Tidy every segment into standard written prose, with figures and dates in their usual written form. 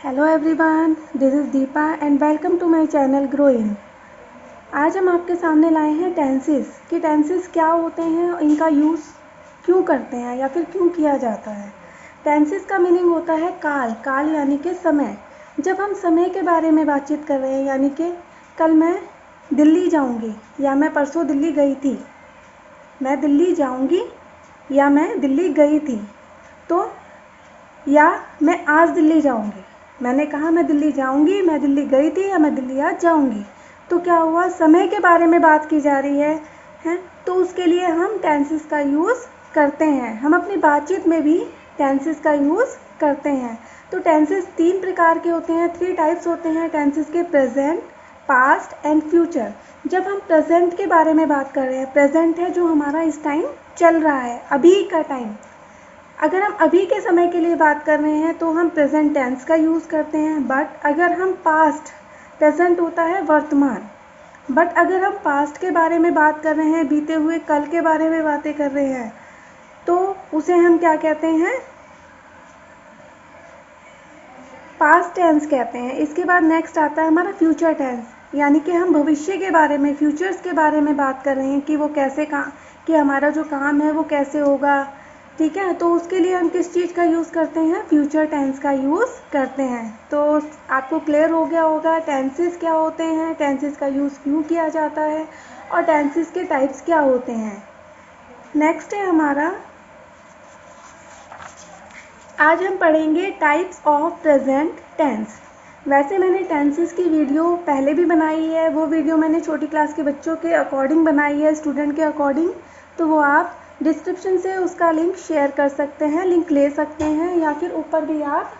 Hello everyone, this is Deepa and welcome to my channel growing. आज हम आपके सामने लाए हैं टेंसेस कि टेंसेस क्या होते हैं और इनका यूज़ क्यों करते हैं या फिर क्यों किया जाता है। टेंसेस का मीनिंग होता है काल। काल यानी कि समय। जब हम समय के बारे में बातचीत कर रहे हैं, यानी कि कल मैं दिल्ली जाऊंगी या मैं परसों दिल्ली गई थी, मैं दिल्ली जाऊंगी या मैं दिल्ली गई थी, तो या मैं आज दिल्ली जाऊंगी। मैंने कहा मैं दिल्ली जाऊंगी, मैं दिल्ली गई थी या मैं दिल्ली आज जाऊंगी। तो क्या हुआ, समय के बारे में बात की जा रही है तो उसके लिए हम टेंसेस का यूज़ करते हैं। हम अपनी बातचीत में भी टेंसेस का यूज़ करते हैं। तो टेंसेस 3 प्रकार के होते हैं, 3 टाइप्स होते हैं टेंसेस के: प्रेजेंट, पास्ट एंड फ्यूचर। जब हम प्रेजेंट के बारे में बात कर रहे हैं, प्रेजेंट है जो हमारा इस टाइम चल रहा है, अभी का टाइम। अगर हम अभी के समय के लिए बात कर रहे हैं तो हम प्रेजेंट टेंस का यूज़ करते हैं। बट अगर हम पास्ट, प्रेजेंट होता है वर्तमान, बट अगर हम पास्ट के बारे में बात कर रहे हैं, बीते हुए कल के बारे में बातें कर रहे हैं, तो उसे हम क्या कहते हैं, पास्ट टेंस कहते हैं। इसके बाद नेक्स्ट आता है हमारा फ्यूचर टेंस, यानी कि हम भविष्य के बारे में, फ्यूचर्स के बारे में बात कर रहे हैं कि वो कैसे कि हमारा जो काम है वो कैसे होगा। ठीक है, तो उसके लिए हम किस चीज़ का यूज़ करते हैं, फ्यूचर टेंस का यूज़ करते हैं। तो आपको क्लियर हो गया होगा टेंसेस क्या होते हैं, टेंसेस का यूज़ क्यों किया जाता है और टेंसेस के टाइप्स क्या होते हैं। नेक्स्ट है हमारा, आज हम पढ़ेंगे टाइप्स ऑफ प्रेजेंट टेंस। वैसे मैंने टेंसेस की वीडियो पहले भी बनाई है, वो वीडियो मैंने छोटी क्लास के बच्चों के अकॉर्डिंग बनाई है, स्टूडेंट के अकॉर्डिंग। तो वो आप डिस्क्रिप्शन से उसका लिंक शेयर कर सकते हैं, लिंक ले सकते हैं, या फिर ऊपर भी आप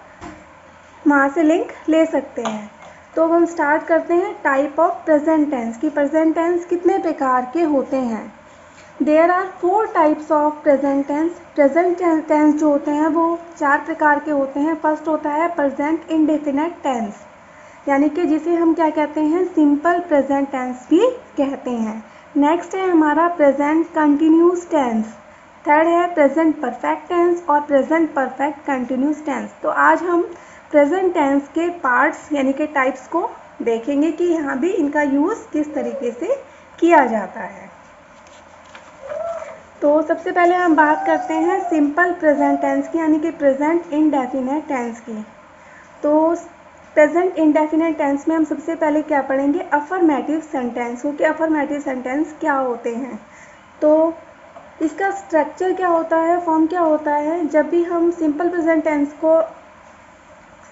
वहाँ से लिंक ले सकते हैं। तो हम स्टार्ट करते हैं टाइप ऑफ प्रेजेंट टेंस कि प्रेजेंट टेंस कितने प्रकार के होते हैं। There are 4 types of present tense. Present tense जो होते हैं वो 4 प्रकार के होते हैं। फर्स्ट होता है प्रेजेंट इंडेफिनिट टेंस, यानी कि जिसे हम क्या कहते हैं, सिंपल प्रेजेंट टेंस भी कहते हैं। नेक्स्ट है हमारा प्रेजेंट कंटिन्यूस टेंस। थर्ड है प्रेजेंट परफेक्ट टेंस और प्रेजेंट परफेक्ट कंटिन्यूस टेंस। तो आज हम प्रेजेंट टेंस के पार्ट्स यानी कि टाइप्स को देखेंगे कि यहाँ भी इनका यूज़ किस तरीके से किया जाता है। तो सबसे पहले हम बात करते हैं सिंपल प्रेजेंट टेंस की, यानी कि प्रेजेंट इंडेफिनिट टेंस की। तो प्रेजेंट इंडेफिनिट टेंस में हम सबसे पहले क्या पढ़ेंगे, अफर्मेटिव सेंटेंस, क्योंकि अफर्मेटिव सेंटेंस क्या होते हैं। तो इसका स्ट्रक्चर क्या होता है, फॉर्म क्या होता है। जब भी हम सिंपल प्रेजेंट टेंस को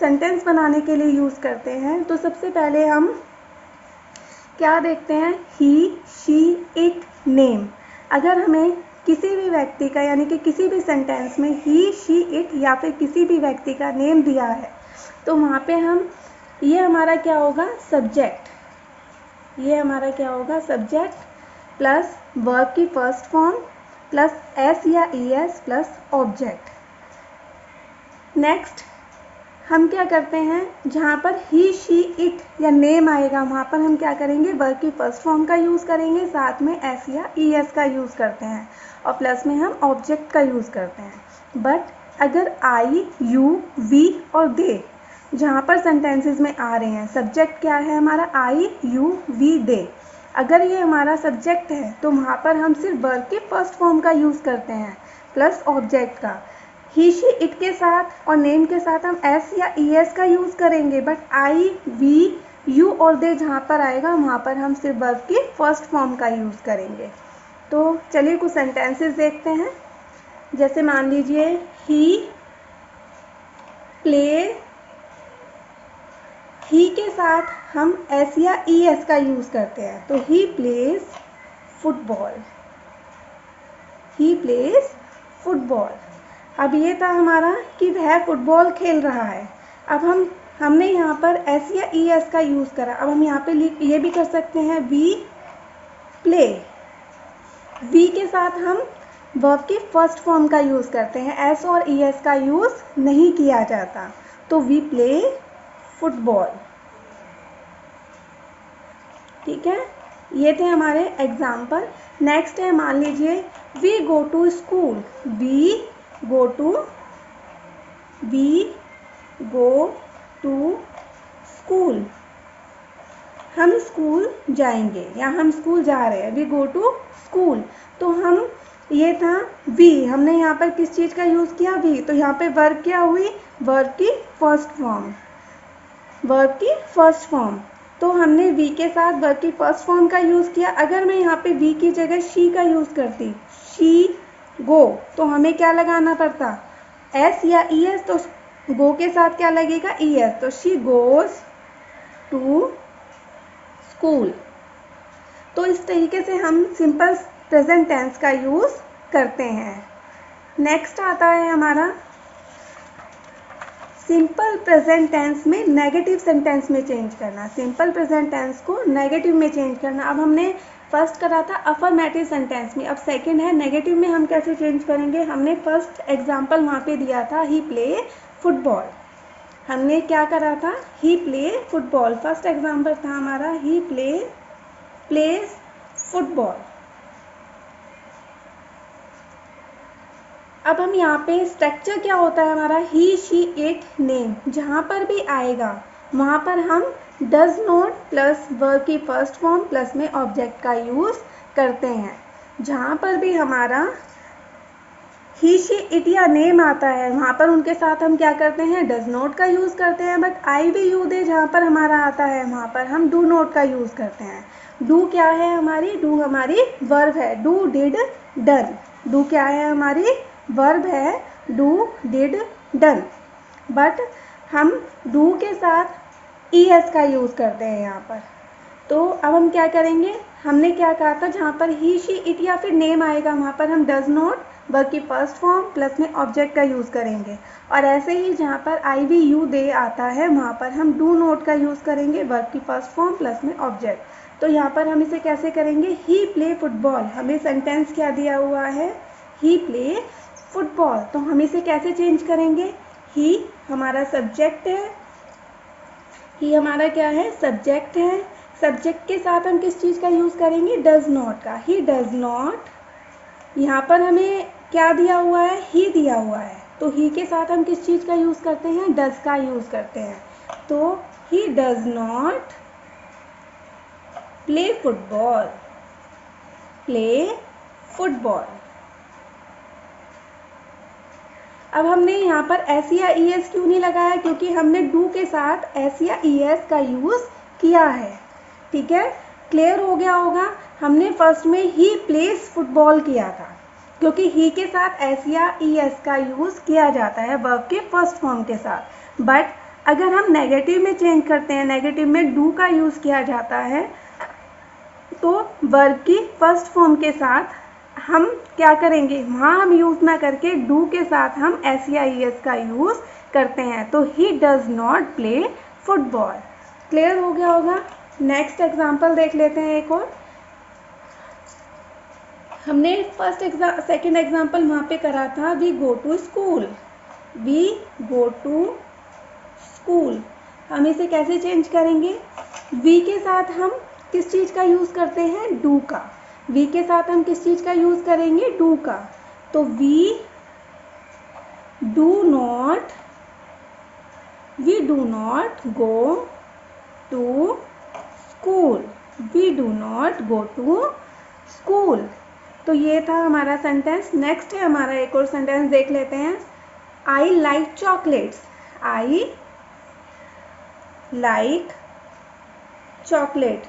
सेंटेंस बनाने के लिए यूज़ करते हैं तो सबसे पहले हम क्या देखते हैं, ही, शी, इट, नेम। अगर हमें किसी भी व्यक्ति का, यानी कि किसी भी सेंटेंस में ही, शी, इट या फिर किसी भी व्यक्ति का नेम दिया है तो वहाँ पे हम, ये हमारा क्या होगा, सब्जेक्ट। ये हमारा क्या होगा, सब्जेक्ट प्लस वर्ब की फर्स्ट फॉर्म प्लस एस या E S plus object. Next हम क्या करते हैं, जहाँ पर ही, शी, इट या नेम आएगा वहाँ पर हम क्या करेंगे, वर्ब की फर्स्ट फॉर्म का यूज़ करेंगे, साथ में एस या ई एस का यूज़ करते हैं और प्लस में हम ऑब्जेक्ट का यूज़ करते हैं। बट अगर आई, यू, वी और दे जहाँ पर सेंटेंसेस में आ रहे हैं, सब्जेक्ट क्या है हमारा, आई, यू, वी, दे, अगर ये हमारा सब्जेक्ट है तो वहाँ पर हम सिर्फ वर्ब की फर्स्ट फॉर्म का यूज़ करते हैं प्लस ऑब्जेक्ट का। ही, शी, इट के साथ और नेम के साथ हम एस या ई एस का यूज़ करेंगे, बट आई, वी, यू और दे जहाँ पर आएगा वहाँ पर हम सिर्फ वर्ब की फर्स्ट फॉर्म का यूज़ करेंगे। तो चलिए कुछ सेंटेंसेस देखते हैं। जैसे मान लीजिए ही प्ले, ही के साथ हम एस या ई एस का यूज़ करते हैं, तो he plays football, he plays football. अब ये था हमारा कि वह फुटबॉल खेल रहा है। अब हमने यहाँ पर एस या ई एस का यूज़ करा। अब हम यहाँ पे ये भी कर सकते हैं, वी प्ले। वी के साथ हम वर्ब की फर्स्ट फॉर्म का यूज़ करते हैं, एस और ई एस का यूज़ नहीं किया जाता। तो वी प्ले फुटबॉल। ठीक है, ये थे हमारे एग्जाम्पल। नेक्स्ट है, मान लीजिए we go to school, we go to school. हम स्कूल जाएंगे या हम स्कूल जा रहे हैं, वी गो टू स्कूल। तो हम, ये था वी, हमने यहाँ पर किस चीज़ का यूज़ किया, वी। तो यहाँ पे वर्ब क्या हुई, वर्ब की फर्स्ट फॉर्म, वर्ब की फर्स्ट फॉर्म। तो हमने वी के साथ वर्ब की फर्स्ट फॉर्म का यूज़ किया। अगर मैं यहाँ पे वी की जगह शी का यूज़ करती, शी गो, तो हमें क्या लगाना पड़ता, एस या ई एस। तो गो के साथ क्या लगेगा, ई एस। तो शी गोज टू स्कूल। तो इस तरीके से हम सिंपल प्रेजेंट टेंस का यूज़ करते हैं। नेक्स्ट आता है हमारा सिंपल प्रेजेंट टेंस में नेगेटिव सेंटेंस में चेंज करना। सिंपल प्रेजेंट टेंस को नेगेटिव में चेंज करना। अब हमने फर्स्ट करा था अफर्मेटिव सेंटेंस में, अब सेकंड है नेगेटिव में हम कैसे चेंज करेंगे। हमने फर्स्ट एग्जांपल वहाँ पे दिया था, ही प्ले फुटबॉल। हमने क्या करा था, ही प्ले फुटबॉल। फर्स्ट एग्जांपल था हमारा ही प्लेज फुटबॉल। अब हम यहाँ पे स्ट्रक्चर क्या होता है हमारा, ही शी इट नेम। जहाँ पर भी आएगा वहाँ पर हम डज नॉट प्लस वर्ब की फर्स्ट फॉर्म प्लस में ऑब्जेक्ट का यूज़ करते हैं। जहाँ पर भी हमारा ही शी इट या नेम आता है वहाँ पर उनके साथ हम क्या करते हैं, डज नॉट का यूज़ करते हैं। But I we you they जहाँ पर हमारा आता है वहाँ पर हम डू नॉट का यूज़ करते हैं। डू क्या है हमारी, डू हमारी वर्ब है, डू डिड डन। डू क्या है हमारी, वर्ब है, डू डिड डन। बट हम डू के साथ ई एस का यूज़ करते हैं यहाँ पर। तो अब हम क्या करेंगे, हमने क्या कहा था, जहाँ पर ही शी इट या फिर नेम आएगा वहाँ पर हम डज नॉट वर्ब की फर्स्ट फॉर्म प्लस में ऑब्जेक्ट का यूज़ करेंगे। और ऐसे ही जहाँ पर आई वी यू दे आता है वहाँ पर हम डू नॉट का यूज़ करेंगे, वर्ब की फर्स्ट फॉर्म प्लस में ऑब्जेक्ट। तो यहाँ पर हम इसे कैसे करेंगे, ही प्ले फुटबॉल। हमें सेंटेंस क्या दिया हुआ है, ही प्ले फुटबॉल। तो हम इसे कैसे चेंज करेंगे, ही हमारा सब्जेक्ट है, ही हमारा क्या है, सब्जेक्ट है। सब्जेक्ट के साथ हम किस चीज़ का यूज़ करेंगे, डज नॉट का। ही डज नॉट, यहाँ पर हमें क्या दिया हुआ है, ही दिया हुआ है। तो ही के साथ हम किस चीज़ का यूज़ करते हैं, डज का यूज़ करते हैं। तो he does not play football, play football. अब हमने यहाँ पर एस या ई एस क्यों नहीं लगाया, क्योंकि हमने डू के साथ एस या ई एस का यूज़ किया है। ठीक है, क्लियर हो गया होगा। हमने फर्स्ट में ही प्लेस फुटबॉल किया था, क्योंकि ही के साथ एस या ई एस का यूज़ किया जाता है वर्ब के फर्स्ट फॉर्म के साथ। बट अगर हम नेगेटिव में चेंज करते हैं, नेगेटिव में डू का यूज़ किया जाता है, तो वर्ब की फर्स्ट फॉर्म के साथ हम क्या करेंगे, वहाँ हम यूज़ ना करके डू के साथ हम एस या ई एस का यूज़ करते हैं। तो he does not play football. Clear हो गया होगा। नेक्स्ट एग्जाम्पल देख लेते हैं एक और। हमने सेकेंड एग्जाम्पल वहाँ पे करा था, we go to school, we go to school. हम इसे कैसे चेंज करेंगे, वी के साथ हम किस चीज़ का यूज़ करते हैं, डू का। वी के साथ हम किस चीज़ का यूज़ करेंगे, डू का। तो we do not go to school, we do not go to school. तो ये था हमारा सेंटेंस। नेक्स्ट है हमारा एक और सेंटेंस देख लेते हैं, I like chocolates, I like chocolate,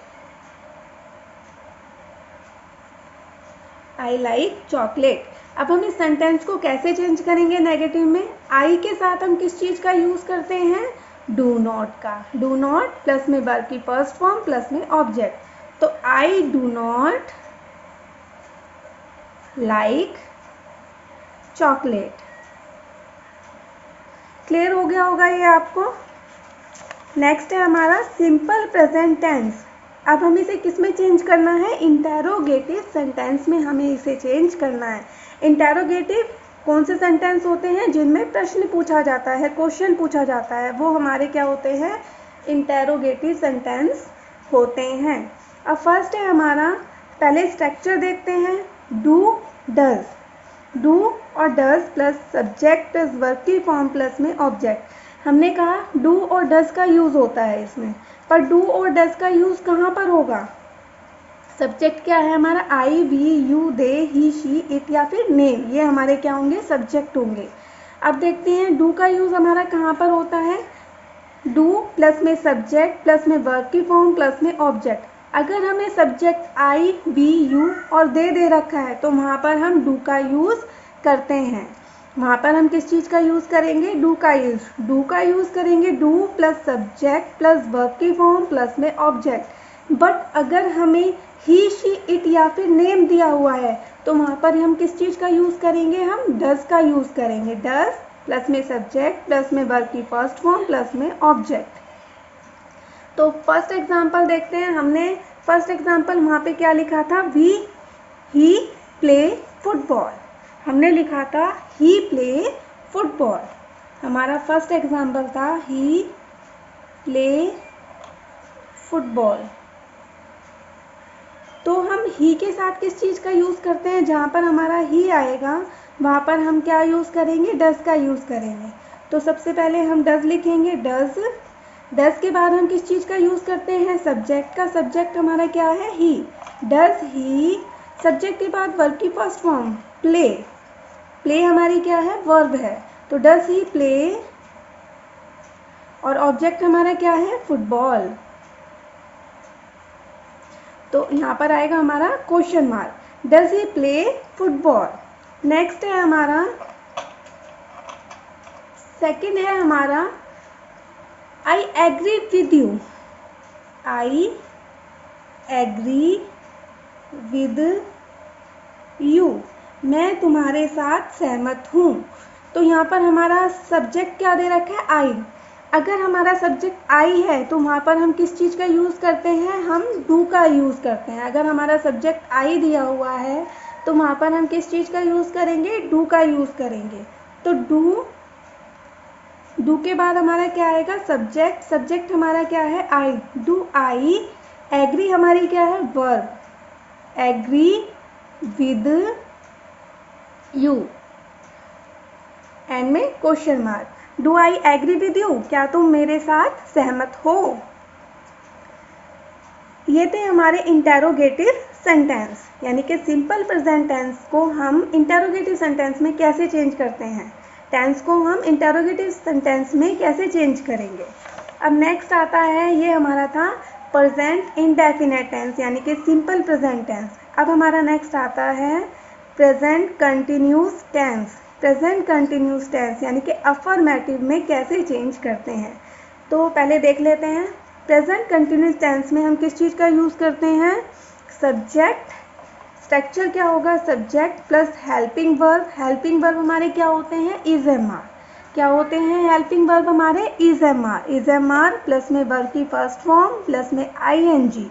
I like chocolate. अब हम इस सेंटेंस को कैसे चेंज करेंगे नेगेटिव में, आई के साथ हम किस चीज़ का यूज़ करते हैं, डू नॉट का। डू नॉट प्लस में वर्ब की फर्स्ट फॉर्म प्लस में ऑब्जेक्ट। तो I do not like chocolate. Clear हो गया होगा ये आपको। नेक्स्ट है हमारा सिंपल प्रेजेंट टेंस। अब हमें इसे किस में चेंज करना है, इंटेरोगेटिव सेंटेंस में हमें इसे चेंज करना है। इंटेरोगेटिव कौन से सेंटेंस होते हैं, जिनमें प्रश्न पूछा जाता है, क्वेश्चन पूछा जाता है, वो हमारे क्या होते हैं, इंटेरोगेटिव सेंटेंस होते हैं। अब फर्स्ट है हमारा, पहले स्ट्रक्चर देखते हैं, डू डज। डू और does plus subject plus verb की फॉर्म प्लस में ऑब्जेक्ट। हमने कहा डू और डज का यूज़ होता है इसमें, पर डू और डज का यूज़ कहाँ पर होगा? सब्जेक्ट क्या है हमारा? I, we, you, they, he, she, it या फिर नेम, ये हमारे क्या होंगे? सब्जेक्ट होंगे। अब देखते हैं डू का यूज़ हमारा कहाँ पर होता है? डू प्लस में सब्जेक्ट प्लस में वर्ब की फॉर्म प्लस में ऑब्जेक्ट। अगर हमें सब्जेक्ट आई, वी, यू और दे रखा है तो वहाँ पर हम डू का यूज़ करते हैं। वहाँ पर हम किस चीज़ का यूज़ करेंगे? डू का यूज़ करेंगे। Do plus subject plus verb की फॉर्म प्लस में ऑब्जेक्ट। बट अगर हमें ही, शी, इट या फिर नेम दिया हुआ है तो वहाँ पर हम किस चीज़ का यूज़ करेंगे? हम डज का यूज़ करेंगे। डज प्लस में सब्जेक्ट प्लस में वर्ब की फर्स्ट फॉर्म प्लस में ऑब्जेक्ट। तो फर्स्ट एग्जांपल देखते हैं। हमने फर्स्ट एग्जांपल वहाँ पे क्या लिखा था? ही प्ले फुटबॉल। हमने लिखा था ही प्ले फुटबॉल। हमारा फर्स्ट एग्जांपल था ही प्ले फुटबॉल। तो हम ही के साथ किस चीज़ का यूज़ करते हैं? जहाँ पर हमारा ही आएगा वहाँ पर हम क्या यूज़ करेंगे? डज का यूज़ करेंगे। तो सबसे पहले हम डज लिखेंगे। डज के बाद हम किस चीज़ का यूज़ करते हैं? सब्जेक्ट का। सब्जेक्ट हमारा क्या है? ही। Does he. सब्जेक्ट के बाद वर्ब की फर्स्ट फॉर्म प्ले हमारी क्या है? वर्ब है। तो डज ही प्ले और ऑब्जेक्ट हमारा क्या है? फुटबॉल। तो यहाँ पर आएगा हमारा question mark. Does he play football. Next है हमारा सेकंड है हमारा I agree with you. I agree with you, मैं तुम्हारे साथ सहमत हूँ। तो यहाँ पर हमारा सब्जेक्ट क्या दे रखा है? आई। अगर हमारा सब्जेक्ट आई है तो वहाँ पर हम किस चीज़ का यूज़ करते हैं? हम डू का यूज़ करते हैं। अगर हमारा सब्जेक्ट आई दिया हुआ है तो वहाँ पर हम किस चीज़ का यूज़ करेंगे? डू का यूज़ करेंगे। तो डू के बाद हमारा क्या आएगा? सब्जेक्ट हमारा क्या है? आई। Do I. एग्री हमारी क्या है? Verb. Agree with you. And में question mark. Do I agree with you, क्या तुम मेरे साथ सहमत हो? ये थे हमारे इंटेरोगेटिव सेंटेंस, यानी कि सिंपल प्रेजेंट टेंस को हम इंटेरोगेटिव सेंटेंस में कैसे चेंज करते हैं। टेंस को हम इंटेरोगेटिव सेंटेंस में कैसे चेंज करेंगे। अब नेक्स्ट आता है, ये हमारा था प्रेजेंट इंडेफिनेट टेंस, यानी कि सिंपल प्रेजेंट टेंस। अब हमारा नेक्स्ट आता है present continuous tense. Present continuous tense यानी कि अफर्मेटिव में कैसे चेंज करते हैं। तो पहले देख लेते हैं। प्रेजेंट कंटिन्यूस टेंस में हम किस चीज़ का यूज़ करते हैं? सब्जेक्ट। स्ट्रक्चर क्या होगा? Subject plus helping verb. Helping verb हमारे क्या होते हैं? Is am are. क्या होते हैं हेल्पिंग वर्ब हमारे? Is am are. Is am are plus में वर्ब की फर्स्ट फॉर्म प्लस में आई एन जी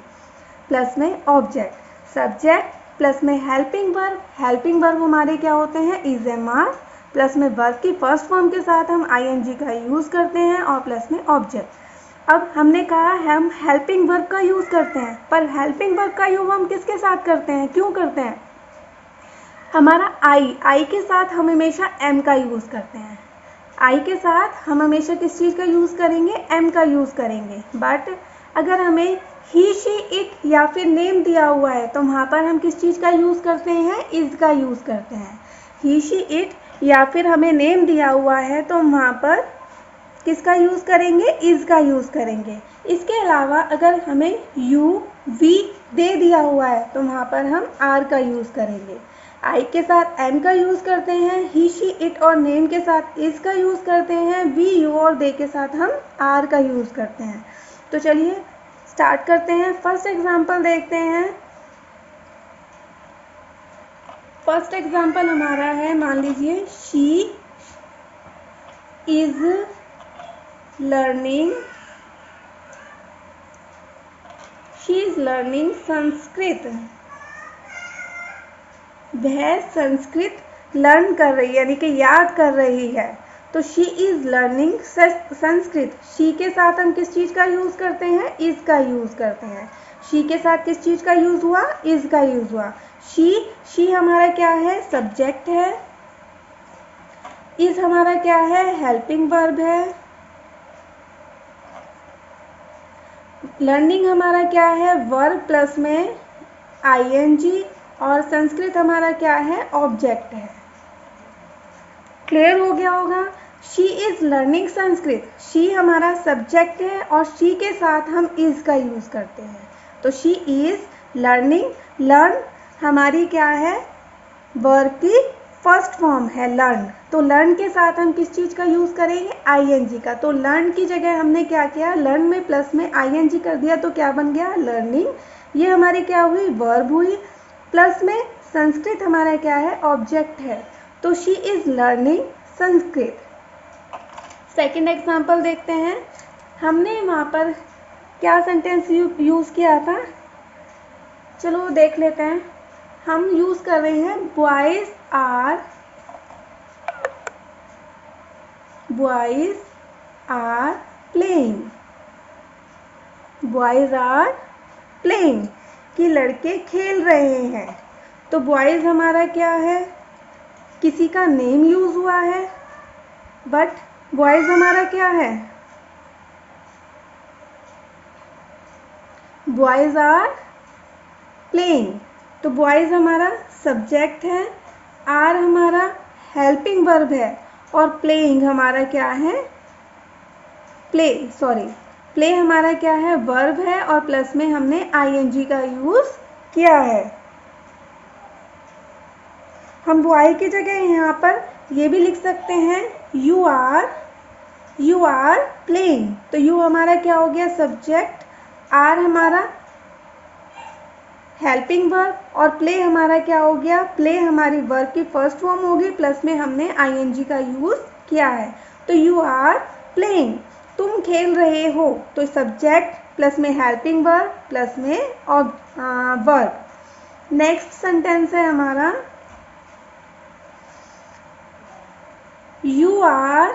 प्लस में ऑब्जेक्ट। सब्जेक्ट प्लस में हेल्पिंग वर्ब। हेल्पिंग वर्ब हमारे क्या होते हैं? इज एम आर प्लस में वर्ब की फर्स्ट फॉर्म के साथ हम आई एन जी का यूज़ करते हैं और प्लस में ऑब्जेक्ट। अब हमने कहा हम हेल्पिंग वर्ब का यूज़ करते हैं, पर हेल्पिंग वर्ब का यूज़ हम किसके साथ करते हैं? क्यों करते हैं? हमारा आई के साथ हम हमेशा एम का यूज़ करते हैं। आई के साथ हम हमेशा किस चीज़ का यूज़ करेंगे? एम का यूज़ करेंगे। बट अगर हमें ही, शी, इट या फिर नेम दिया हुआ है तो वहाँ पर हम किस चीज़ का यूज़ करते हैं? इज़ का यूज़ करते हैं। ही, शी, इट या फिर हमें नेम दिया हुआ है तो वहाँ पर किसका यूज़ करेंगे? इज़ का यूज़ करेंगे। इसके अलावा अगर हमें यू, वी, दे दिया हुआ है तो वहाँ पर हम आर का यूज़ करेंगे। आई के साथ एम का यूज़ करते हैं, ही, शी, इट और नेम के साथ इज़ का यूज़ करते हैं, वी, यू और दे के साथ हम आर का यूज़ करते हैं। तो चलिए स्टार्ट करते हैं। फर्स्ट एग्जाम्पल देखते हैं। फर्स्ट एग्जाम्पल हमारा है, मान लीजिए शी इज़ लर्निंग संस्कृत। वह संस्कृत लर्न कर रही है, यानी कि याद कर रही है। तो she is learning Sanskrit. She के साथ हम किस चीज़ का यूज़ करते हैं? इज़ का यूज़ करते हैं। शी के साथ किस चीज़ का यूज़ हुआ? इज़ का यूज़ हुआ। शी हमारा क्या है? सब्जेक्ट है। इज़ हमारा क्या है? हेल्पिंग वर्ब है। लर्निंग हमारा क्या है, वर्ब प्लस में आईएनजी, और संस्कृत हमारा क्या है, ऑब्जेक्ट है। क्लियर हो गया होगा। She is learning Sanskrit, she हमारा सब्जेक्ट है और शी के साथ हम इज़ का यूज़ करते हैं, तो शी इज़ लर्निंग। लर्न हमारी क्या है, वर्ब की फर्स्ट फॉर्म है लर्न, तो लर्न के साथ हम किस चीज़ का यूज़ करेंगे, आईएनजी का। तो लर्न की जगह हमने क्या किया, लर्न में प्लस में आईएनजी कर दिया, तो क्या बन गया, लर्निंग। ये हमारी क्या हुई, वर्ब हुई, प्लस में संस्कृत हमारा क्या है, ऑब्जेक्ट है, तो she is learning Sanskrit. Second example देखते हैं। हमने वहाँ पर क्या सेंटेंस यूज़ किया था, चलो देख लेते हैं। हम यूज़ कर रहे हैं boys are playing, boys are playing, कि लड़के खेल रहे हैं। तो बॉयज़ हमारा क्या है, किसी का नेम यूज़ हुआ है, बट बॉयज़ हमारा क्या है, बॉयज़ आर प्लेइंग, तो बॉयज़ हमारा सब्जेक्ट है, आर हमारा हेल्पिंग वर्ब है, और प्लेइंग हमारा क्या है, प्ले हमारा क्या है, वर्ब है, और प्लस में हमने आईएनजी का यूज़ किया है। हम बॉय की जगह यहाँ पर ये भी लिख सकते हैं, यू आर प्लेइंग, तो यू हमारा क्या हो गया, सब्जेक्ट, आर हमारा हेल्पिंग वर्ब, और प्ले हमारा क्या हो गया, प्ले हमारी वर्ब की फर्स्ट फॉर्म होगी, प्लस में हमने आईएनजी का यूज़ किया है। तो यू आर प्लेइंग, तुम खेल रहे हो, तो सब्जेक्ट प्लस में हेल्पिंग वर्ब प्लस में वर्ब। नेक्स्ट सेंटेंस है हमारा, you are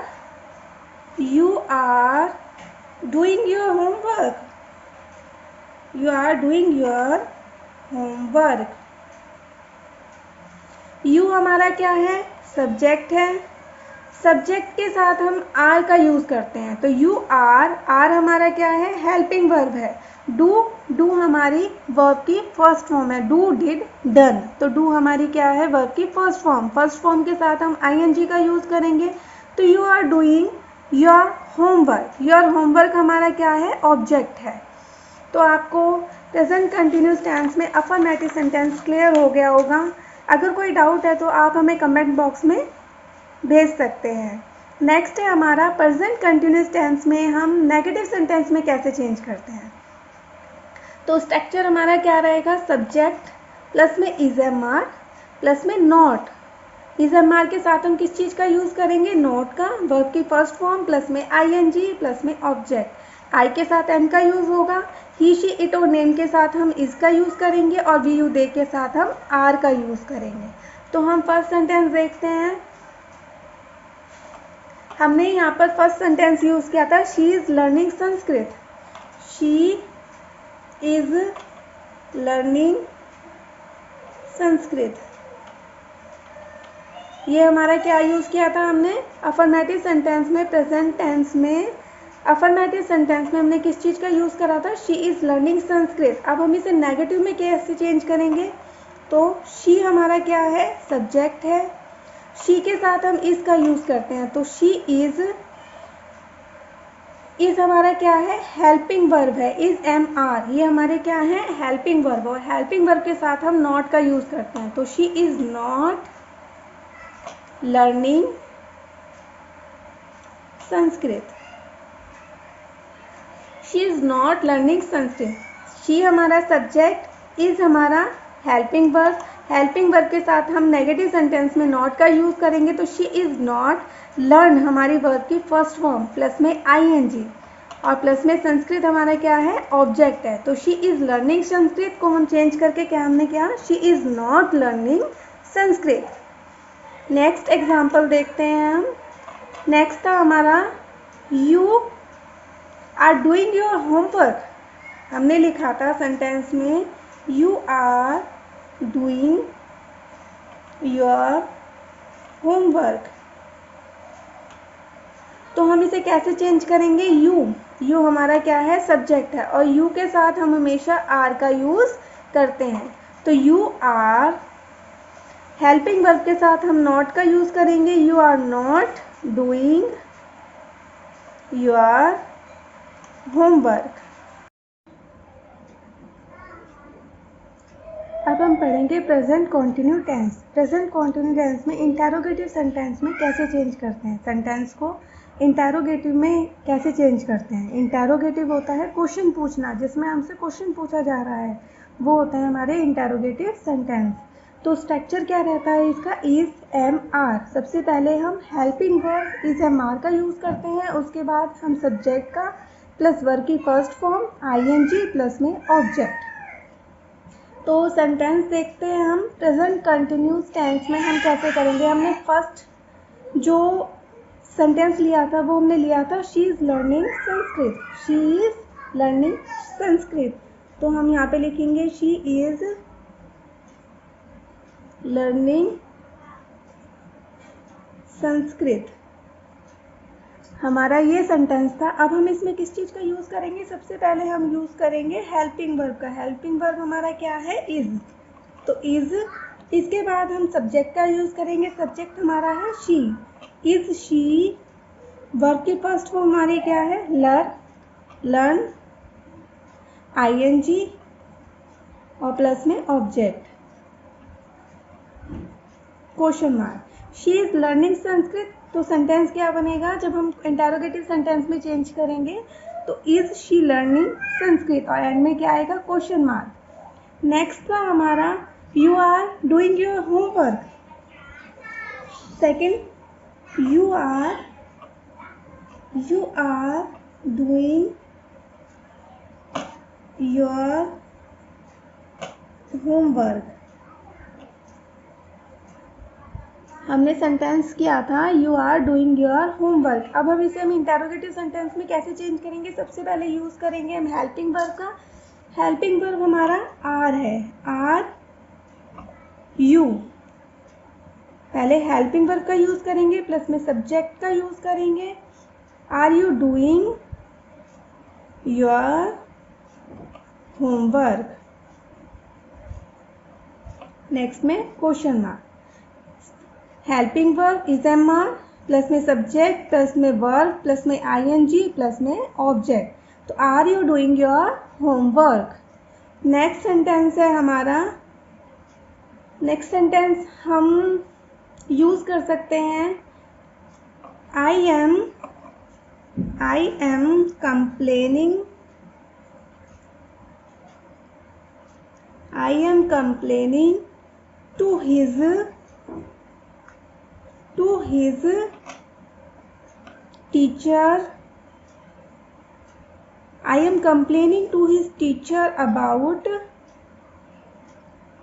doing your homework, you are doing your homework. You हमारा क्या है, सब्जेक्ट है, सब्जेक्ट के साथ हम आर का यूज़ करते हैं, तो यू आर हमारा क्या है, हेल्पिंग वर्ब है, डू हमारी वर्ब की फर्स्ट फॉर्म है, डू डिड डन, तो डू हमारी क्या है, वर्ब की फर्स्ट फॉर्म के साथ हम आईएनजी का यूज़ करेंगे, तो you are doing your homework हमारा क्या है, ऑब्जेक्ट है। तो आपको प्रेजेंट कंटिन्यूस टेंस में अफर्मेटिव सेंटेंस क्लियर हो गया होगा। अगर कोई डाउट है तो आप हमें कमेंट बॉक्स में भेज सकते हैं। नेक्स्ट है हमारा प्रेजेंट कंटिन्यूस टेंस में हम नेगेटिव सेंटेंस में कैसे चेंज करते हैं। तो स्ट्रक्चर हमारा क्या रहेगा, सब्जेक्ट प्लस में इज एम आर प्लस में नॉट, इज एम आर के साथ हम किस चीज़ का यूज़ करेंगे, नॉट का, वर्ब की फर्स्ट फॉर्म प्लस में आईएनजी प्लस में ऑब्जेक्ट, आई के साथ एम का यूज़ होगा, ही शी इट और नेम के साथ हम इस का यूज़ करेंगे, और वी यू दे के साथ हम आर का यूज़ करेंगे। तो हम फर्स्ट सेंटेंस देखते हैं। हमने यहाँ पर फर्स्ट सेंटेंस यूज़ किया था, she is learning Sanskrit, she is learning Sanskrit. ये हमारा क्या यूज़ किया था हमने, अफर्मेटिव सेंटेंस में, प्रेजेंट टेंस में अफर्मेटिव सेंटेंस में हमने किस चीज़ का यूज़ करा था, शी इज़ लर्निंग संस्कृत। अब हम इसे नेगेटिव में कैसे चेंज करेंगे, तो शी हमारा क्या है, सब्जेक्ट है, शी के साथ हम इस का यूज़ करते हैं, तो शी इज़ हमारा क्या है, हेल्पिंग वर्ब है, इज़ एम आर, ये हमारे क्या है, हेल्पिंग वर्ब, और हेल्पिंग वर्ब के साथ हम नॉट का यूज़ करते हैं, तो she is not learning Sanskrit, she is not learning Sanskrit. She हमारा सब्जेक्ट, इज़ हमारा हेल्पिंग वर्ब के साथ हम नेगेटिव सेंटेंस में नॉट का यूज़ करेंगे, तो शी इज़ नॉट, लर्न हमारी वर्ब की फर्स्ट फॉर्म प्लस में आईएनजी, और प्लस में संस्कृत हमारा क्या है, ऑब्जेक्ट है, तो शी इज़ लर्निंग संस्कृत को हम चेंज करके क्या हमने किया, she is not learning Sanskrit. Next example देखते हैं हम। नेक्स्ट था हमारा, you are doing your homework, हमने लिखा था सेंटेंस में, you are doing your homework, तो हम इसे कैसे चेंज करेंगे, यू हमारा क्या है, सब्जेक्ट है, और यू के साथ हम हमेशा आर का यूज़ करते हैं। तो यू आर, हेल्पिंग वर्ब के साथ हम नॉट का यूज़ करेंगे, you are not doing your homework. अब हम पढ़ेंगे present continue tense. Present continue tense में इंटेरोगेटिव सेंटेंस में कैसे चेंज करते हैं, सेंटेंस को इंटेरोगेटिव में कैसे चेंज करते हैं। इंटेरोगेटिव होता है क्वेश्चन पूछना, जिसमें हमसे क्वेश्चन पूछा जा रहा है, वो होता है हमारे इंटेरोगेटिव सेंटेंस। तो स्ट्रक्चर क्या रहता है इसका, इज एम आर। सबसे पहले हम helping verb is am are का यूज़ करते हैं, उसके बाद हम सब्जेक्ट का प्लस वर्ब की फर्स्ट फॉर्म आईएनजी प्लस में ऑब्जेक्ट। तो सेंटेंस देखते हैं हम प्रेजेंट कंटिन्यूस टेंस में हम कैसे करेंगे। हमने फर्स्ट जो सेंटेंस लिया था वो हमने लिया था she is learning Sanskrit, she is learning Sanskrit. तो हम यहाँ पे लिखेंगे शी इज़ लर्निंग संस्कृत, हमारा ये सेंटेंस था। अब हम इसमें किस चीज़ का यूज़ करेंगे, सबसे पहले हम यूज़ करेंगे हेल्पिंग वर्ब का। हेल्पिंग वर्ब हमारा क्या है, इज़। तो इज़, इसके बाद हम सब्जेक्ट का यूज़ करेंगे, सब्जेक्ट हमारा है शी, इज़ शी। वर्ब की फर्स्ट फॉर्म हमारी क्या है, लर्न, आईएनजी और प्लस में object, question mark. She is learning Sanskrit. तो सेंटेंस क्या बनेगा, जब हम इंटेरोगेटिव सेंटेंस में चेंज करेंगे तो इज़ शी लर्निंग संस्कृत, और एंड में क्या आएगा, क्वेश्चन मार्क। नेक्स्ट था हमारा you are doing your homework. Second, you are doing your homework. हमने सेंटेंस किया था you are doing your homework. अब हम इसे इंटेरोगेटिव सेंटेंस में कैसे चेंज करेंगे, सबसे पहले यूज़ करेंगे हम हेल्पिंग वर्ब का। हेल्पिंग वर्ब हमारा आर है, आर यू। पहले हेल्पिंग वर्ब का यूज़ करेंगे, प्लस में सब्जेक्ट का यूज़ करेंगे, are you doing your homework. Next में question mark. Helping verb is am are, plus में सब्जेक्ट, प्लस में वर्ब, प्लस में आईएनजी, प्लस में ऑब्जेक्ट। तो are you doing your homework. Next sentence है हमारा, नेक्स्ट सेंटेंस हम यूज़ कर सकते हैं I am complaining to his teacher. I am complaining to his teacher about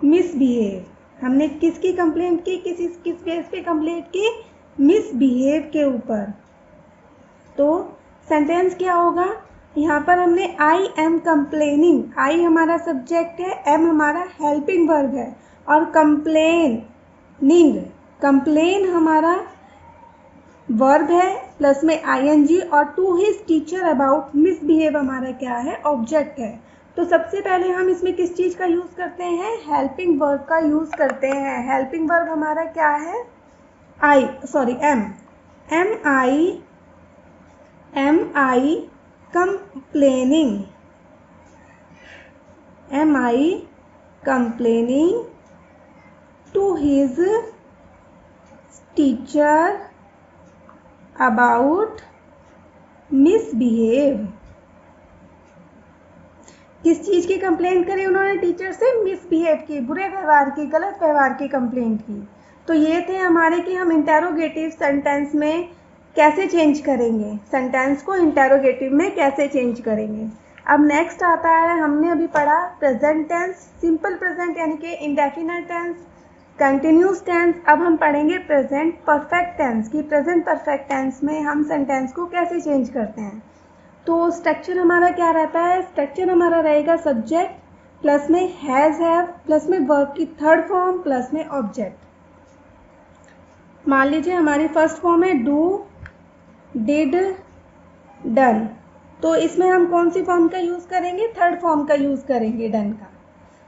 misbehave. हमने किसकी कंप्लेंट की, किस केस पे कंप्लेंट की, मिसबिहेव के ऊपर। तो सेंटेंस क्या होगा, यहाँ पर हमने आई एम कंप्लेनिंग, आई हमारा सब्जेक्ट है, एम हमारा हेल्पिंग वर्ब है, और कंप्लेन हमारा वर्ब है, प्लस में आईएनजी, और to his teacher about misbehave हमारा क्या है, ऑब्जेक्ट है। तो सबसे पहले हम इसमें किस चीज़ का यूज़ करते हैं, हेल्पिंग वर्ब का यूज़ करते हैं। हेल्पिंग वर्ब हमारा क्या है, am I complaining to his teacher about misbehave. किस चीज़ की कंप्लेंट करी उन्होंने, टीचर से मिसबिहेव की, बुरे व्यवहार की, गलत व्यवहार की कंप्लेंट की। तो ये थे हमारे कि हम इंटेरोगेटिव सेंटेंस में कैसे चेंज करेंगे, सेंटेंस को इंटेरोगेटिव में कैसे चेंज करेंगे। अब नेक्स्ट आता है, हमने अभी पढ़ा प्रेजेंट टेंस, सिंपल प्रेजेंट यानी कि इंडेफिनिट टेंस, कंटिन्यूस टेंस। अब हम पढ़ेंगे प्रेजेंट परफेक्ट टेंस की प्रेजेंट परफेक्ट टेंस में हम सेंटेंस को कैसे चेंज करते हैं। तो स्ट्रक्चर हमारा क्या रहता है, स्ट्रक्चर हमारा रहेगा सब्जेक्ट प्लस में हैज़ हैव, प्लस में वर्ब की थर्ड फॉर्म, प्लस में ऑब्जेक्ट। मान लीजिए हमारी फर्स्ट फॉर्म है डू, डिड, डन। तो इसमें हम कौन सी फॉर्म का यूज़ करेंगे, थर्ड फॉर्म का यूज़ करेंगे डन का।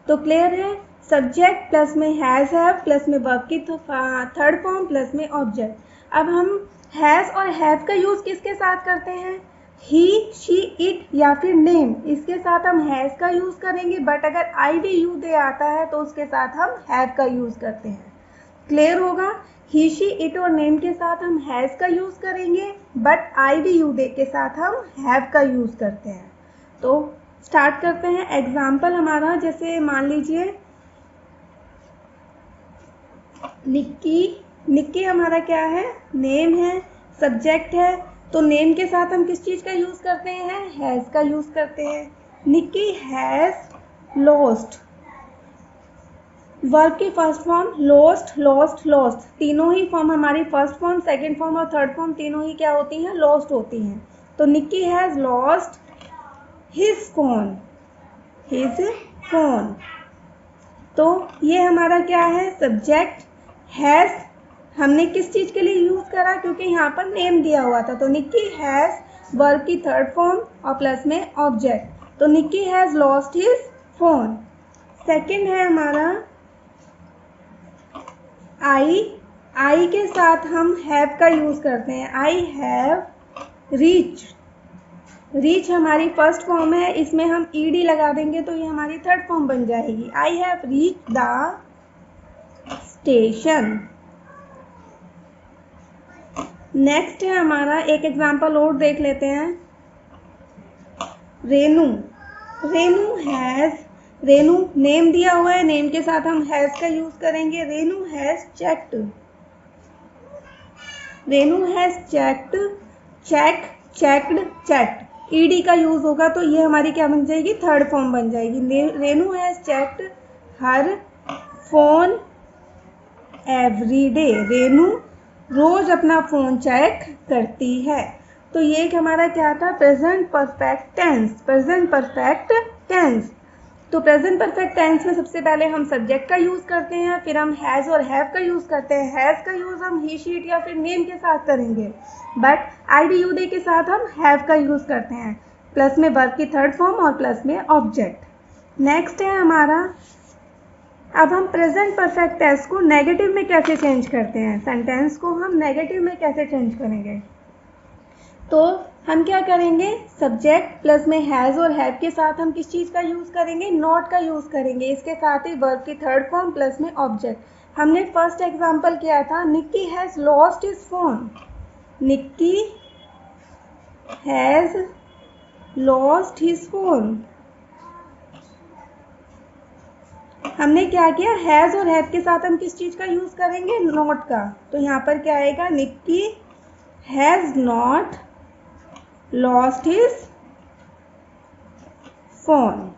तो क्लियर है, सब्जेक्ट प्लस में हैज़ हैव प्लस में वर्ब की थर्ड फॉर्म प्लस में ऑब्जेक्ट। अब हम हैज़ और हैव का यूज़ किसके साथ करते हैं, ही शी इट या फिर नेम, इसके साथ हम हैज़ का यूज़ करेंगे, बट अगर आई डी यू दे आता है तो उसके साथ हम हैव का यूज़ करते हैं। क्लियर होगा, ही शी इट और नेम के साथ हम हैज़ का यूज़ करेंगे, but I D you they के साथ हम हैव का यूज़ करते हैं। तो स्टार्ट करते हैं। एग्जाम्पल हमारा, जैसे मान लीजिए निक्की, निक्की हमारा क्या है, नेम है, सब्जेक्ट है, तो नेम के साथ हम किस चीज़ का यूज़ करते हैं, हैज़ का यूज़ करते हैं। निक्की हैज़ लॉस्ट, वर्ब की first form lost lost lost, तीनों ही फॉर्म हमारी फर्स्ट फॉर्म सेकंड फॉर्म और थर्ड फॉर्म तीनों ही क्या होती हैं, लॉस्ट होती हैं। तो Nikki has lost his phone, his phone, तो ये हमारा क्या है, सब्जेक्ट। हैज़ हमने किस चीज़ के लिए यूज़ करा, क्योंकि यहाँ पर नेम दिया हुआ था, तो निक्की हैज़ वर्ब की थर्ड फॉर्म और प्लस में ऑब्जेक्ट, तो Nikki has lost his phone. Second है हमारा आई के साथ हम हैव का यूज़ करते हैं। आई हैव रीच, रीच हमारी फर्स्ट फॉर्म है, इसमें हम ईडी लगा देंगे तो ये हमारी थर्ड फॉर्म बन जाएगी। I have reach the station. Next है हमारा, एक एग्जांपल और देख लेते हैं। रेनू, रेनू हैज़, रेनू नेम दिया हुआ है, नेम के साथ हम हैज़ का यूज़ करेंगे। Renu has checked, Renu has checked, check checked checked, ED का यूज़ होगा तो ये हमारी क्या बन जाएगी, थर्ड फॉर्म बन जाएगी। Renu has checked her phone every day, Renu रोज अपना फ़ोन चेक करती है। तो ये एक हमारा क्या था, present perfect tense, present perfect tense. तो प्रेजेंट परफेक्ट टेंस में सबसे पहले हम सब्जेक्ट का यूज़ करते हैं, फिर हम हैज़ और हैव का यूज़ करते हैं। हैज़ का यूज़ हम ही शी इट या फिर नेम के साथ करेंगे, but I D you day के साथ हम हैव का यूज़ करते हैं, प्लस में वर्ब की थर्ड फॉर्म और प्लस में ऑब्जेक्ट। नेक्स्ट है हमारा, अब हम प्रेजेंट परफेक्ट टेंस को नेगेटिव में कैसे चेंज करते हैं, सेंटेंस को हम नेगेटिव में कैसे चेंज करेंगे। तो हम क्या करेंगे, सब्जेक्ट प्लस में हैज़ और हैव के साथ हम किस चीज़ का यूज़ करेंगे, नॉट का यूज़ करेंगे, इसके साथ ही वर्ब की थर्ड फॉर्म प्लस में ऑब्जेक्ट। हमने फर्स्ट एग्जांपल किया था, Nikki has lost his phone, Nikki has lost his phone. हमने क्या किया, हैज़ और हैव के साथ हम किस चीज़ का यूज़ करेंगे, नॉट का, तो यहाँ पर क्या आएगा, Nikki has not lost his phone.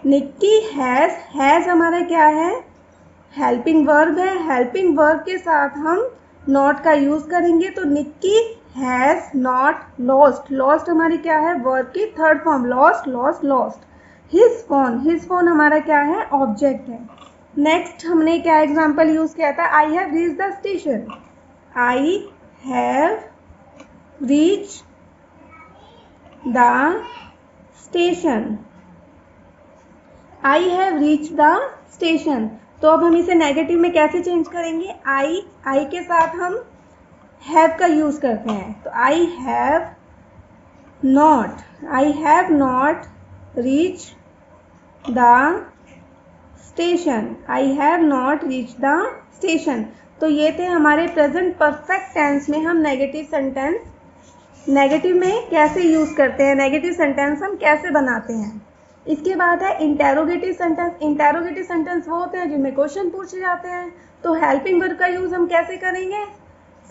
Nikki has हमारा क्या है, हेल्पिंग वर्ब है, हेल्पिंग वर्ब के साथ हम नॉट का यूज़ करेंगे, तो Nikki has not lost, lost हमारी क्या है, वर्ब की third form, lost lost lost. His phone हमारा क्या है, ऑब्जेक्ट है। नेक्स्ट हमने क्या एग्जांपल यूज़ किया था, I have reach the station, I have reach the station, I have reach the station. तो अब हम इसे नेगेटिव में कैसे चेंज करेंगे, आई के साथ हम हैव का यूज़ करते हैं, तो I have not reach the station, I have not reach the station. तो ये थे हमारे प्रेजेंट परफेक्ट टेंस में हम नेगेटिव सेंटेंस, नेगेटिव में कैसे यूज़ करते हैं, नेगेटिव सेंटेंस हम कैसे बनाते हैं। इसके बाद है इंटेरोगेटिव सेंटेंस। इंटेरोगेटिव सेंटेंस वो होते हैं जिनमें क्वेश्चन पूछे जाते हैं। तो हेल्पिंग वर्ब का यूज़ हम कैसे करेंगे,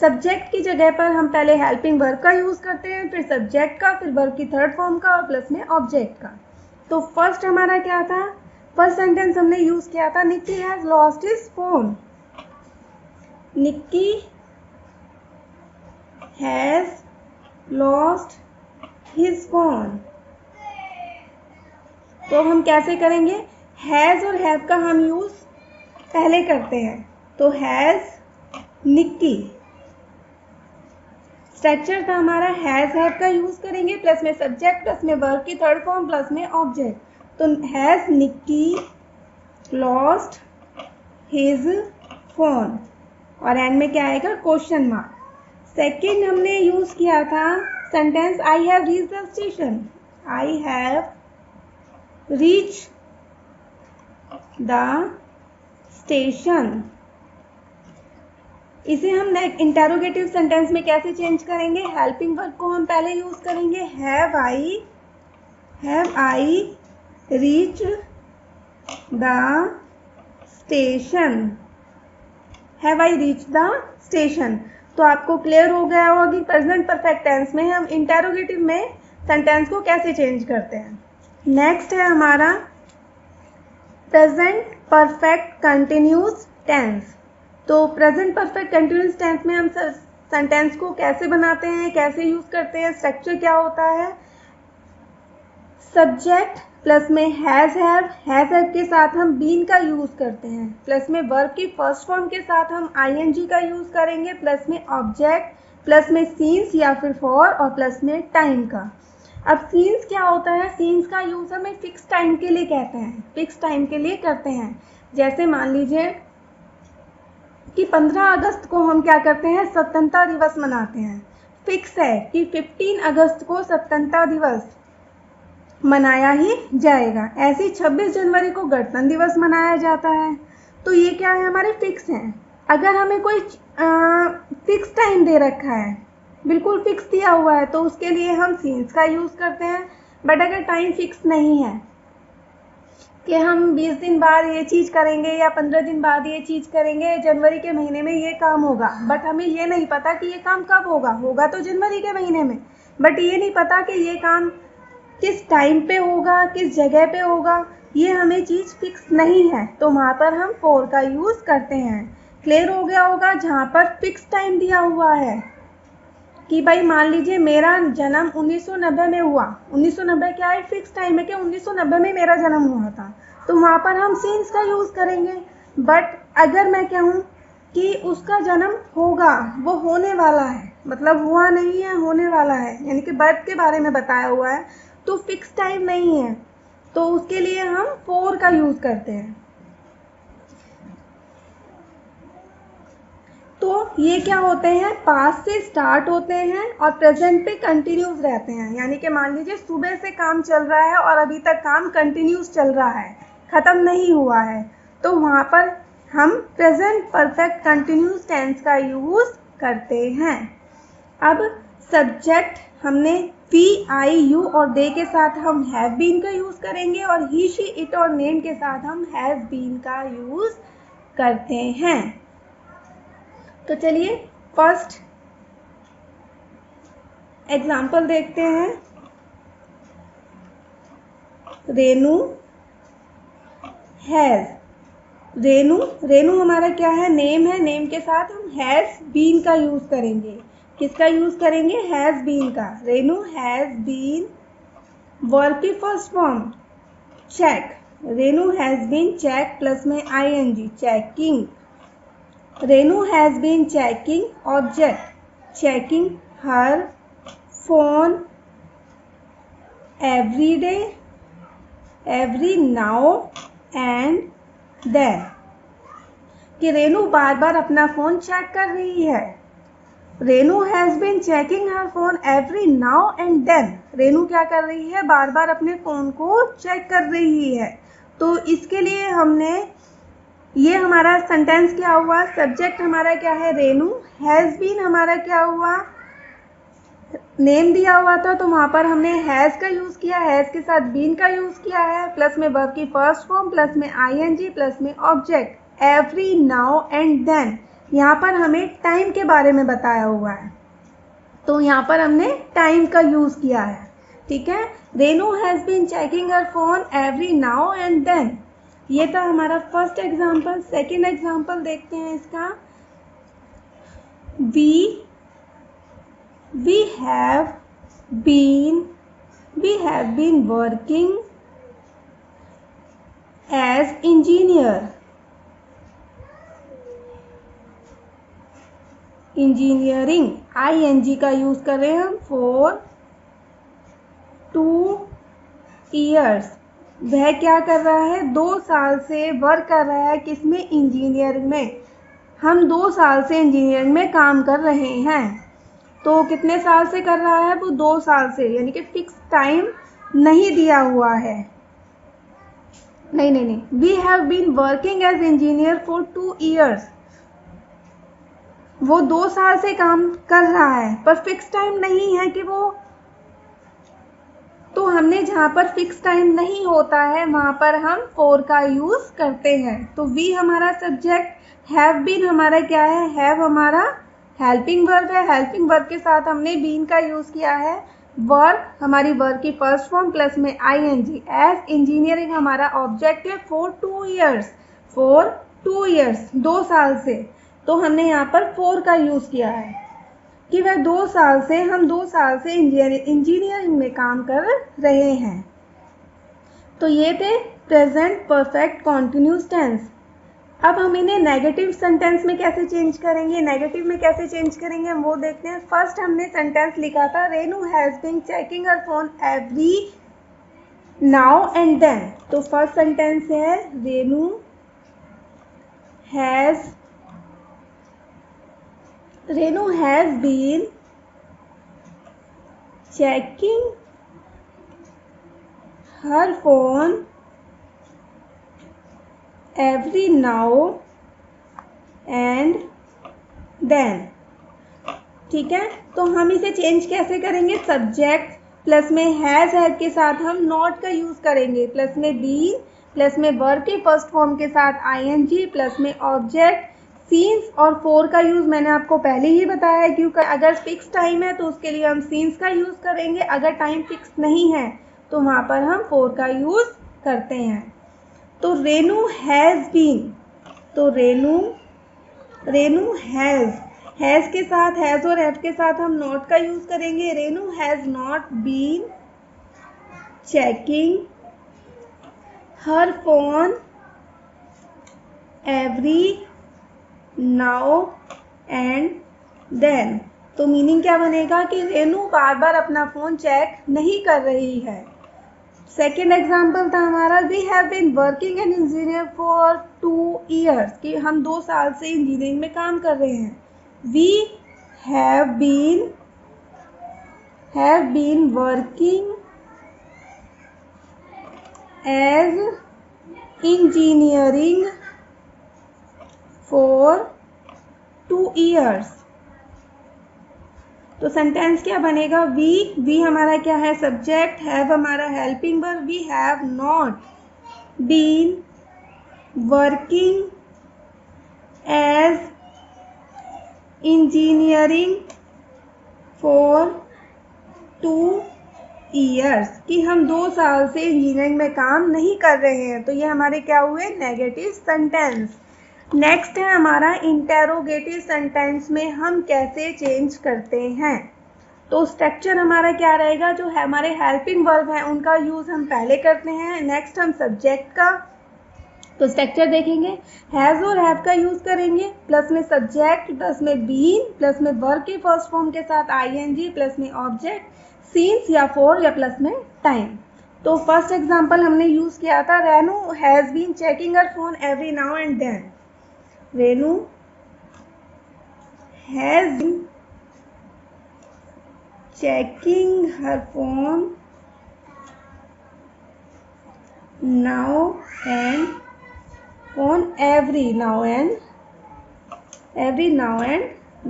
सब्जेक्ट की जगह पर हम पहले हेल्पिंग वर्ब का यूज़ करते हैं, फिर सब्जेक्ट का, फिर वर्ब की थर्ड फॉर्म का और प्लस में ऑब्जेक्ट का। तो फर्स्ट हमारा क्या था, फर्स्ट सेंटेंस हमने यूज़ किया था, Nikki has lost his phone, Nikki has lost his phone. तो हम कैसे करेंगे, हैज़ और हैव का हम यूज़ पहले करते हैं, तो हैज़ निक्की, स्ट्रक्चर था हमारा हैज़ हैव का यूज़ करेंगे, प्लस में सब्जेक्ट, प्लस में वर्ब की थर्ड फॉर्म, प्लस में ऑब्जेक्ट। तो has Nikki lost his phone, और एंड में क्या आएगा, क्वेश्चन मार्क। सेकेंड हमने यूज़ किया था sentence I have reach the station, I have reach the station. इसे हम इंटेरोगेटिव सेंटेंस में कैसे चेंज करेंगे, हेल्पिंग वर्ब को हम पहले यूज करेंगे, have I reach the station, have I reach the station. तो आपको क्लियर हो गया होगा कि प्रेजेंट परफेक्ट टेंस में हम इंटेरोगेटिव में सेंटेंस को कैसे चेंज करते हैं। नेक्स्ट है हमारा प्रेजेंट परफेक्ट कंटिन्यूस टेंस। तो प्रेजेंट परफेक्ट कंटिन्यूस टेंस में हम सेंटेंस को कैसे बनाते हैं, कैसे यूज करते हैं, स्ट्रक्चर क्या होता है, सब्जेक्ट प्लस में हैज़ हैव के साथ हम बीन का यूज करते हैं, प्लस में वर्ब की फर्स्ट फॉर्म के साथ हम आईएनजी का यूज करेंगे, प्लस में ऑब्जेक्ट, प्लस में सीन्स या फिर फॉर, और प्लस में टाइम का। अब सीन्स क्या होता है, सीन्स का यूज हमें फिक्स टाइम के लिए कहते हैं, फिक्स टाइम के लिए करते हैं। जैसे मान लीजिए कि 15 अगस्त को हम क्या करते हैं, स्वतंत्रता दिवस मनाते हैं। फिक्स है कि 15 अगस्त को स्वतंत्रता दिवस मनाया ही जाएगा। ऐसे ही 26 जनवरी को गणतंत्र दिवस मनाया जाता है। तो ये क्या है, हमारे फिक्स हैं। अगर हमें कोई फिक्स टाइम दे रखा है, बिल्कुल फिक्स दिया हुआ है, तो उसके लिए हम सीन्स का यूज़ करते हैं। बट अगर टाइम फिक्स नहीं है कि हम 20 दिन बाद ये चीज़ करेंगे या 15 दिन बाद ये चीज़ करेंगे, जनवरी के महीने में ये काम होगा, बट हमें ये नहीं पता कि ये काम कब होगा तो जनवरी के महीने में, बट ये नहीं पता कि ये काम किस टाइम पे होगा, किस जगह पे होगा, ये हमें चीज़ फिक्स नहीं है, तो वहाँ पर हम फॉर का यूज़ करते हैं। क्लियर हो गया होगा। जहाँ पर फिक्स टाइम दिया हुआ है कि भाई मान लीजिए मेरा जन्म 1990 में हुआ, 1990 क्या है, फिक्स टाइम है कि 1990 में मेरा जन्म हुआ था, तो वहाँ पर हम सीन्स का यूज़ करेंगे। बट अगर मैं कहूँ कि उसका जन्म होगा, वो होने वाला है, मतलब हुआ नहीं है, होने वाला है, यानी कि बर्थ के बारे में बताया हुआ है, तो फिक्स टाइम नहीं है, तो उसके लिए हम फॉर का यूज़ करते हैं। तो ये क्या होते हैं, पास्ट से स्टार्ट होते हैं और प्रेजेंट पे कंटिन्यूस रहते हैं। यानी कि मान लीजिए सुबह से काम चल रहा है और अभी तक काम कंटिन्यूस चल रहा है, ख़त्म नहीं हुआ है, तो वहाँ पर हम प्रेजेंट परफेक्ट कंटिन्यूस टेंस का यूज़ करते हैं। अब सब्जेक्ट हमने वी, आई, यू और दे के साथ हम हैव बीन का यूज़ करेंगे, और ही, शी, इट और नेम के साथ हम हैज़ बीन का यूज़ करते हैं। तो चलिए फर्स्ट एग्जाम्पल देखते हैं। रेनू हैज़, रेनू हमारा क्या है, नेम है, नेम के साथ हम हैज़ बीन का यूज़ करेंगे। किसका यूज़ करेंगे, हैज़ बीन का। रेनू हैज़ बीन, वर्ब की first form check, Renu has been check plus में ING, checking. Renu has been checking, object, checking her phone every day, every now and then, कि रेनू बार बार अपना phone check कर रही है। Renu has been checking her phone every now and then, Renu क्या कर रही है, बार बार अपने फ़ोन को चेक कर रही है। तो इसके लिए हमने ये हमारा सेंटेंस क्या हुआ, सब्जेक्ट हमारा क्या है, रेनू, हैज़ बीन हमारा क्या हुआ, नेम दिया हुआ था, तो वहाँ पर हमने हैज़ का यूज़ किया, हैज़ के साथ बीन का यूज़ किया है, प्लस में वर्ब की फर्स्ट फॉर्म, प्लस में आईएनजी, प्लस में object, every now and then. यहाँ पर हमें टाइम के बारे में बताया हुआ है, तो यहाँ पर हमने टाइम का यूज़ किया है। ठीक है, Renu has been checking her phone every now and then. ये था हमारा फर्स्ट एग्जाम्पल। सेकेंड एग्जाम्पल देखते हैं इसका। we have been working as engineer engineering, ING का यूज़ कर रहे हैं हम, फॉर 2 ईयर्स। वह क्या कर रहा है, 2 साल से वर्क कर रहा है, किसमें, इंजीनियरिंग में। हम 2 साल से इंजीनियरिंग में काम कर रहे हैं। तो कितने साल से कर रहा है वो, 2 साल से, यानी कि फिक्स टाइम नहीं दिया हुआ है। नहीं, we have been working as engineer for 2 years. वो 2 साल से काम कर रहा है, पर फिक्स टाइम नहीं है कि वो, तो हमने जहाँ पर फिक्स टाइम नहीं होता है वहाँ पर हम फॉर का यूज़ करते हैं। तो वी हमारा सब्जेक्ट, हैव बीन हमारा क्या है, हैव हमारा हेल्पिंग वर्ब है, हेल्पिंग वर्ब के साथ हमने बीन का यूज़ किया है। वर्क हमारी वर्ब की फर्स्ट फॉर्म प्लस में ING। एज इंजीनियरिंग हमारा ऑब्जेक्ट है फॉर 2 ईयर्स, फॉर 2 ईयर्स, 2 साल से। तो हमने यहाँ पर फॉर का यूज़ किया है कि वह 2 साल से, हम 2 साल से इंजीनियरिंग में काम कर रहे हैं। तो ये थे प्रेजेंट परफेक्ट कॉन्टिन्यूस टेंस। अब हम इन्हें नेगेटिव सेंटेंस में कैसे चेंज करेंगे, नेगेटिव में कैसे चेंज करेंगे हम वो देखते हैं। फर्स्ट हमने सेंटेंस लिखा था, Renu has been checking her phone every now and then. तो फर्स्ट सेंटेंस है, Renu has been checking her phone every now and then। ठीक है, तो हम इसे चेंज कैसे करेंगे, सब्जेक्ट प्लस में हैज़ के साथ हम नॉट का यूज़ करेंगे, प्लस में बीन, प्लस में वर्ब के फर्स्ट फॉर्म के साथ ING, प्लस में ऑब्जेक्ट, सीन्स और फॉर का यूज़ मैंने आपको पहले ही बताया है, क्योंकि अगर फिक्स टाइम है तो उसके लिए हम सीन्स का यूज़ करेंगे, अगर टाइम फिक्स नहीं है तो वहाँ पर हम फॉर का यूज़ करते हैं। तो रेनू हैज़ बीन, तो रेनू हैज़ के साथ, हैज़ और हैव के साथ हम नॉट का यूज़ करेंगे। Renu has not been checking her phone every now and then. तो मीनिंग क्या बनेगा कि रेनू बार बार अपना फ़ोन चेक नहीं कर रही है। सेकेंड एग्जाम्पल था हमारा, we have been working an engineer for 2 years, कि हम 2 साल से इंजीनियरिंग में काम कर रहे हैं। We have been working as engineering for 2 years. तो सेंटेंस क्या बनेगा, वी हमारा क्या है, सब्जेक्ट, हैव हमारा helping verb. We have not been working as engineering for 2 years, कि हम 2 साल से इंजीनियरिंग में काम नहीं कर रहे हैं। तो ये हमारे क्या हुए, नेगेटिव सेंटेंस। नेक्स्ट है हमारा इंटेरोगेटिव सेंटेंस में हम कैसे चेंज करते हैं। तो स्ट्रक्चर हमारा क्या रहेगा, जो हमारे हेल्पिंग वर्ब हैं उनका यूज़ हम पहले करते हैं, नेक्स्ट हम सब्जेक्ट का। तो स्ट्रक्चर देखेंगे, हैज़ और हैव का यूज़ करेंगे, प्लस में सब्जेक्ट, प्लस में बीन, प्लस में वर्ब के फर्स्ट फॉर्म के साथ ING, प्लस में ऑब्जेक्ट, सीन्स या फॉर, या प्लस में टाइम। तो फर्स्ट एग्जांपल हमने यूज़ किया था, Renu has been checking her phone every now and then. Renu has been checking her phone every now and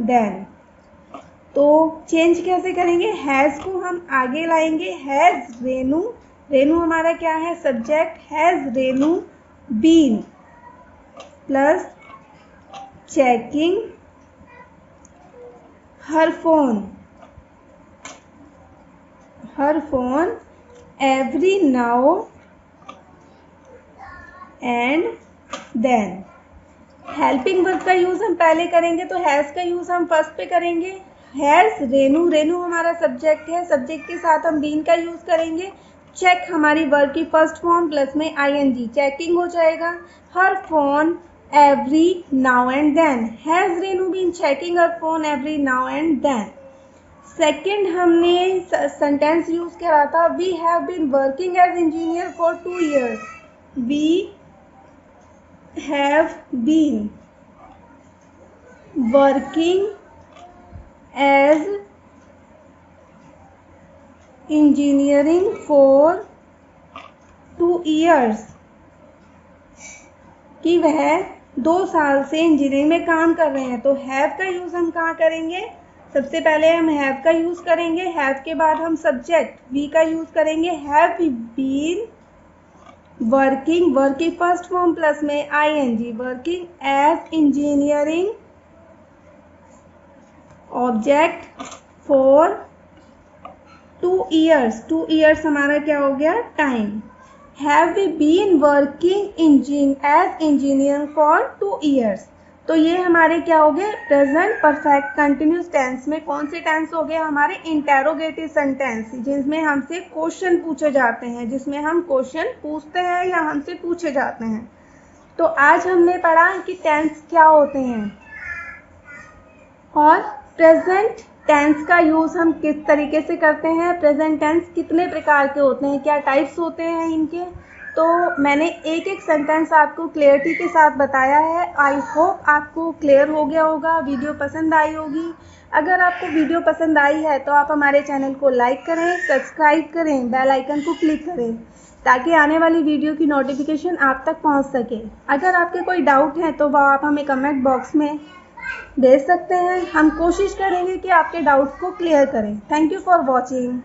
then। तो चेंज कैसे करेंगे, हैज़ को हम आगे लाएंगे, हैज़ रेनू हमारा क्या है, subject, has Renu been plus checking her phone every now and then. Helping verb का यूज़ हम पहले करेंगे, तो हैज़ का यूज़ हम फर्स्ट पे करेंगे। हैज़ रेनू हमारा सब्जेक्ट है, सब्जेक्ट के साथ हम बीन का यूज़ करेंगे। चेक हमारी वर्ब की फर्स्ट फॉर्म प्लस में ING, चेकिंग हो जाएगा। हर phone every now and then. Has Renu been checking her phone every now and then? Second हमने सेंटेंस यूज करा था, we have been working as engineer for 2 years. We have been working as engineering for 2 years, कि वह 2 साल से engineering में काम कर रहे हैं. तो हैव का यूज हम कहाँ करेंगे? सबसे पहले हम हैव का यूज करेंगे, हैव के बाद हम सब्जेक्ट वी का यूज करेंगे. हैव बीन वर्किंग, वर्क की फर्स्ट फॉर्म प्लस में ing, working as engineering object for 2 years. 2 years हमारा क्या हो गया? Time. Have we been working as engineer for 2 years. तो ये हमारे क्या हो गए? प्रेजेंट परफेक्ट कंटिन्यूस टेंस में कौन से टेंस हो गए? हमारे इंटेरोगेटिव सेंटेंस, जिसमें हमसे क्वेश्चन पूछे जाते हैं, जिसमें हम क्वेश्चन पूछते हैं या हमसे पूछे जाते हैं. तो आज हमने पढ़ा कि टेंस क्या होते हैं और प्रेजेंट टेंस का यूज़ हम किस तरीके से करते हैं, प्रेजेंट टेंस कितने प्रकार के होते हैं, क्या टाइप्स होते हैं इनके. तो मैंने एक एक सेंटेंस आपको क्लियरिटी के साथ बताया है. आई होप आपको क्लियर हो गया होगा, वीडियो पसंद आई होगी. अगर आपको वीडियो पसंद आई है तो आप हमारे चैनल को लाइक करें, सब्सक्राइब करें, बेल आइकन को क्लिक करें ताकि आने वाली वीडियो की नोटिफिकेशन आप तक पहुंच सके. अगर आपके कोई डाउट है तो वह आप हमें कमेंट बॉक्स में भेज सकते हैं. हम कोशिश करेंगे कि आपके डाउट्स को क्लियर करें. Thank you for watching.